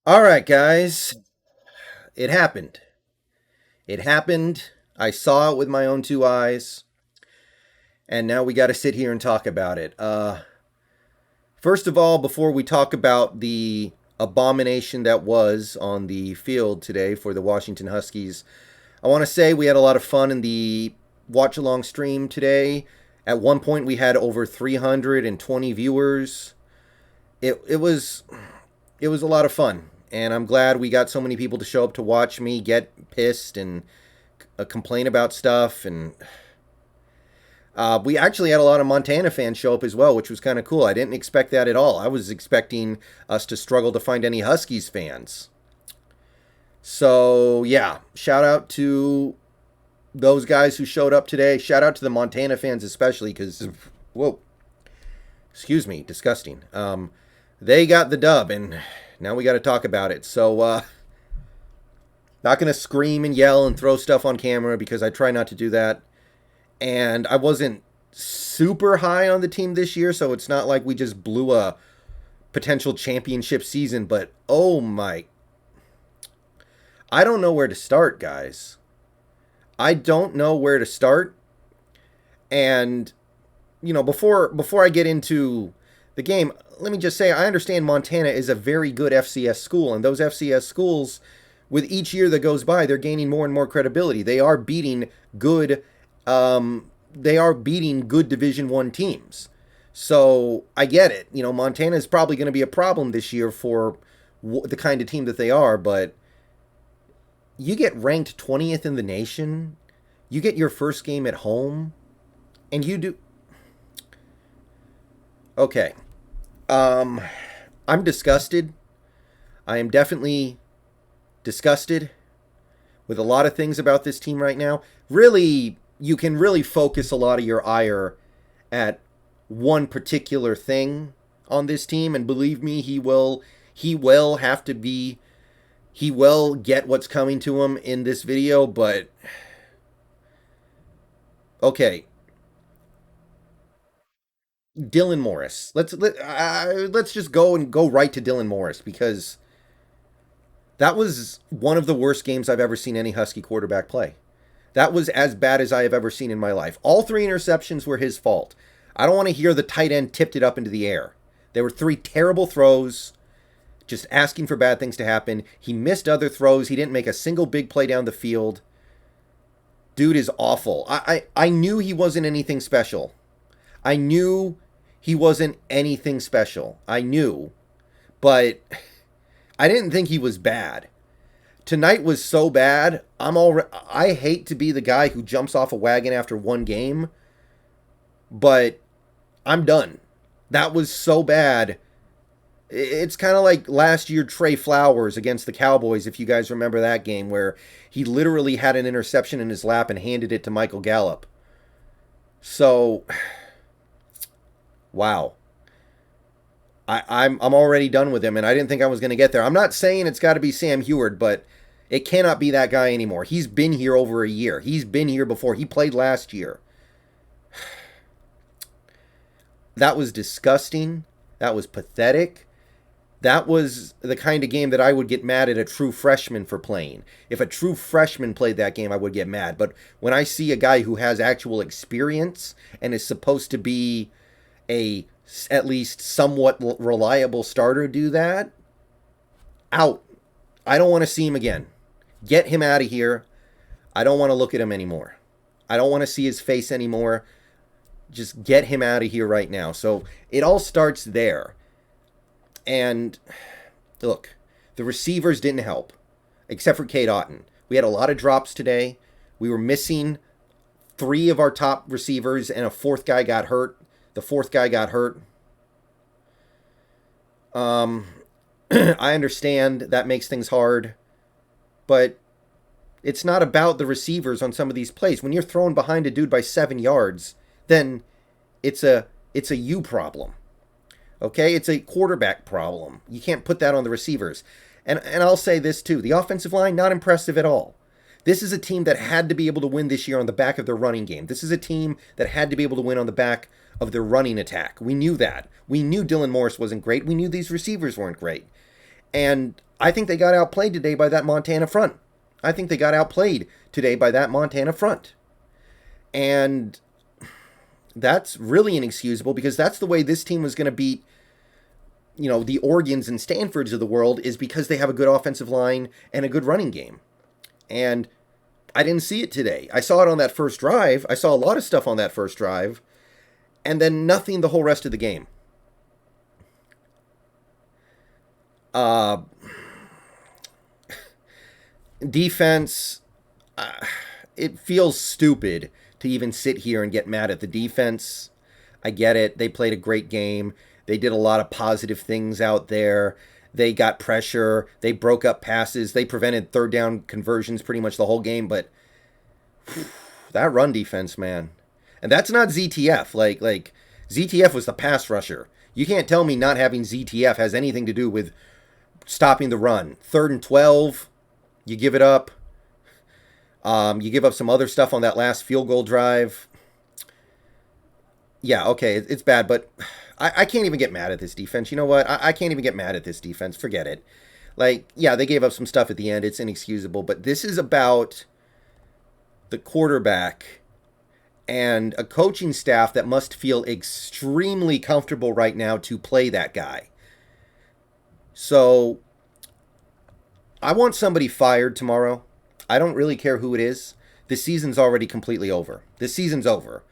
All right, guys. It happened. It happened. I saw it with my own two eyes, and now we got to sit here and talk about it. First of all, before we talk about the abomination that was on the field today for the Washington Huskies, I want to say we had a lot of fun in the watch along stream today. At one point, we had over 320 viewers. It was a lot of fun, and I'm glad we got so many people to show up to watch me get pissed and complain about stuff. And we actually had a lot of Montana fans show up as well, which was kind of cool. I didn't expect that at all. I was expecting us to struggle to find any Huskies fans. So yeah, shout out to those guys who showed up today. Shout out to the Montana fans especially because, whoa, excuse me, disgusting. They got the dub, and now we got to talk about it. So, not gonna scream and yell and throw stuff on camera because I try not to do that. And I wasn't super high on the team this year, so it's not like we just blew a potential championship season. But oh my, I don't know where to start, guys. I don't know where to start. And before I get into the game, let me just say I understand Montana is a very good FCS school, and those FCS schools, with each year that goes by, they're gaining more and more credibility. They are beating good, good Division One teams. So I get it. Montana is probably going to be a problem this year for the kind of team that they are, but you get ranked 20th in the nation, you get your first game at home, and you do. Okay. Um, I'm disgusted. I am definitely disgusted with a lot of things about this team right now. Really, you can really focus a lot of your ire at one particular thing on this team, and believe me, he will have to be he will get what's coming to him in this video, but okay. Dylan Morris. Let's just go right to Dylan Morris because that was one of the worst games I've ever seen any Husky quarterback play. That was as bad as I have ever seen in my life. All three interceptions were his fault. I don't want to hear the tight end tipped it up into the air. There were three terrible throws, just asking for bad things to happen. He missed other throws. He didn't make a single big play down the field. Dude is awful. I knew he wasn't anything special. I knew he wasn't anything special. I knew. But I didn't think he was bad. Tonight was so bad. I hate to be the guy who jumps off a wagon after one game, but I'm done. That was so bad. It's kind of like last year Trey Flowers against the Cowboys, if you guys remember that game, where he literally had an interception in his lap and handed it to Michael Gallup. So, wow. I'm already done with him, and I didn't think I was going to get there. I'm not saying it's got to be Sam Heward, but it cannot be that guy anymore. He's been here over a year. He's been here before. He played last year. That was disgusting. That was pathetic. That was the kind of game that I would get mad at a true freshman for playing. If a true freshman played that game, I would get mad. But when I see a guy who has actual experience and is supposed to be a at least somewhat reliable starter do that, out. I don't want to see him again. Get him out of here. I don't want to look at him anymore. I don't want to see his face anymore. Just get him out of here right now. So it all starts there. And look, the receivers didn't help, except for Cade Otton. We had a lot of drops today. We were missing three of our top receivers, and a fourth guy got hurt. The fourth guy got hurt. I understand that makes things hard, but it's not about the receivers on some of these plays. When you're thrown behind a dude by 7 yards, then it's a you problem. Okay, it's a quarterback problem. You can't put that on the receivers. And I'll say this too: the offensive line, not impressive at all. This is a team that had to be able to win this year on the back of their running game. This is a team that had to be able to win on the back of their running attack. We knew that. We knew Dylan Morris wasn't great. We knew these receivers weren't great. And I think they got outplayed today by that Montana front. I think they got outplayed today by that Montana front. And that's really inexcusable because that's the way this team was going to beat, the Oregons and Stanfords of the world, is because they have a good offensive line and a good running game. And I didn't see it today. I saw it on that first drive. I saw a lot of stuff on that first drive. And then nothing the whole rest of the game. Defense, it feels stupid to even sit here and get mad at the defense. I get it. They played a great game. They did a lot of positive things out there. They got pressure. They broke up passes. They prevented third down conversions pretty much the whole game. But that run defense, man. And that's not ZTF. Like ZTF was the pass rusher. You can't tell me not having ZTF has anything to do with stopping the run. 3rd and 12, you give it up. You give up some other stuff on that last field goal drive. Yeah, okay, it's bad, but I can't even get mad at this defense. You know what? I can't even get mad at this defense. Forget it. Yeah, they gave up some stuff at the end. It's inexcusable, but this is about the quarterback and a coaching staff that must feel extremely comfortable right now to play that guy. So, I want somebody fired tomorrow. I don't really care who it is. This season's already completely over. This season's over.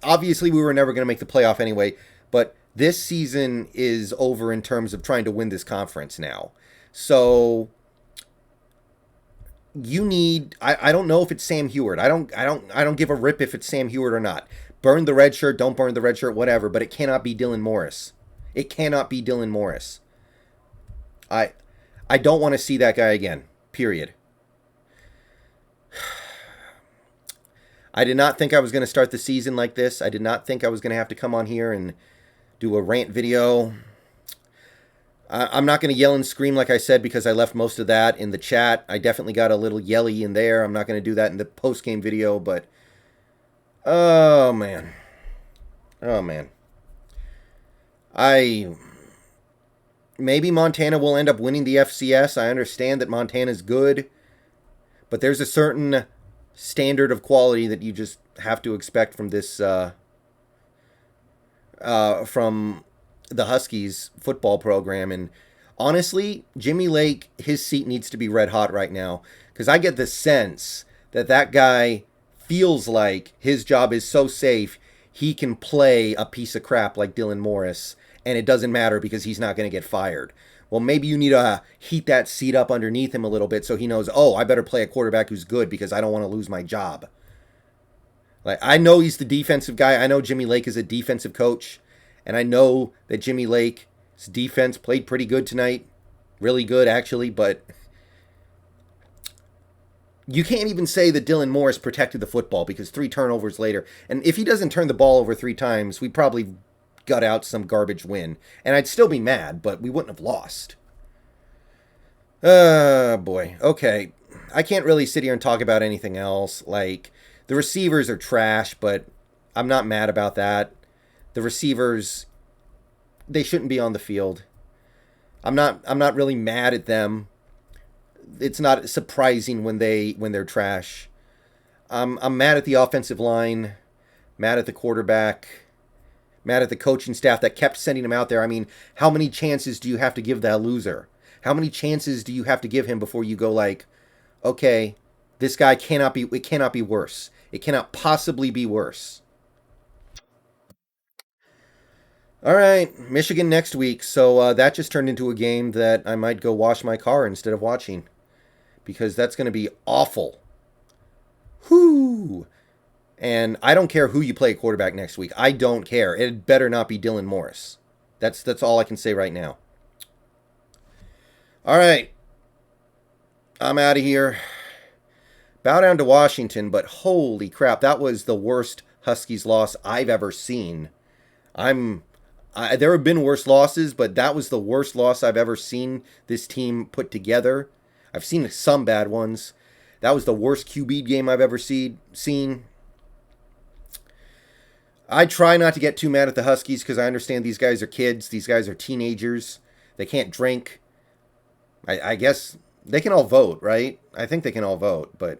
Obviously we were never going to make the playoff anyway, but this season is over in terms of trying to win this conference now. So you need, I don't know if it's Sam Heward. I don't give a rip if it's Sam Heward or not. Burn the red shirt, don't burn the red shirt, whatever, but it cannot be Dylan Morris. It cannot be Dylan Morris. I don't want to see that guy again. Period. I did not think I was going to start the season like this. I did not think I was going to have to come on here and do a rant video. I'm not going to yell and scream like I said because I left most of that in the chat. I definitely got a little yelly in there. I'm not going to do that in the post-game video, but oh man. Maybe Montana will end up winning the FCS. I understand that Montana's good, but there's a certain standard of quality that you just have to expect from this, from the Huskies football program. And honestly, Jimmy Lake, his seat needs to be red hot right now, because I get the sense that that guy feels like his job is so safe he can play a piece of crap like Dylan Morris, and it doesn't matter because he's not going to get fired. Well, maybe you need to heat that seat up underneath him a little bit so he knows, oh, I better play a quarterback who's good because I don't want to lose my job. I know he's the defensive guy. I know Jimmy Lake is a defensive coach, and I know that Jimmy Lake's defense played pretty good tonight. Really good, actually, but you can't even say that Dylan Morris protected the football because 3 turnovers later, and if he doesn't turn the ball over 3 times, we probably gut out some garbage win. And I'd still be mad, but we wouldn't have lost. Boy. Okay. I can't really sit here and talk about anything else. The receivers are trash, but I'm not mad about that. The receivers, they shouldn't be on the field. I'm not really mad at them. It's not surprising when they're trash. I'm mad at the offensive line, mad at the quarterback, mad at the coaching staff that kept sending him out there. I mean, how many chances do you have to give that loser? How many chances do you have to give him before you go okay, this guy it cannot be worse. It cannot possibly be worse. All right, Michigan next week. So that just turned into a game that I might go wash my car instead of watching, because that's going to be awful. Whoo! And I don't care who you play at quarterback next week. I don't care. It better not be Dylan Morris. That's all I can say right now. All right. I'm out of here. Bow down to Washington, but holy crap, that was the worst Huskies loss I've ever seen. There have been worse losses, but that was the worst loss I've ever seen this team put together. I've seen some bad ones. That was the worst QB game I've ever seen. I try not to get too mad at the Huskies because I understand these guys are kids. These guys are teenagers. They can't drink. I guess they can all vote, right? I think they can all vote, but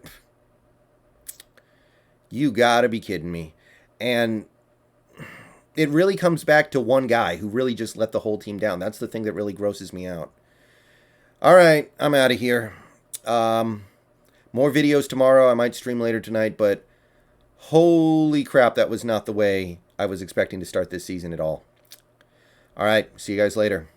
you gotta be kidding me. And it really comes back to one guy who really just let the whole team down. That's the thing that really grosses me out. All right, I'm out of here. More videos tomorrow. I might stream later tonight, but holy crap, that was not the way I was expecting to start this season at all. All right, see you guys later.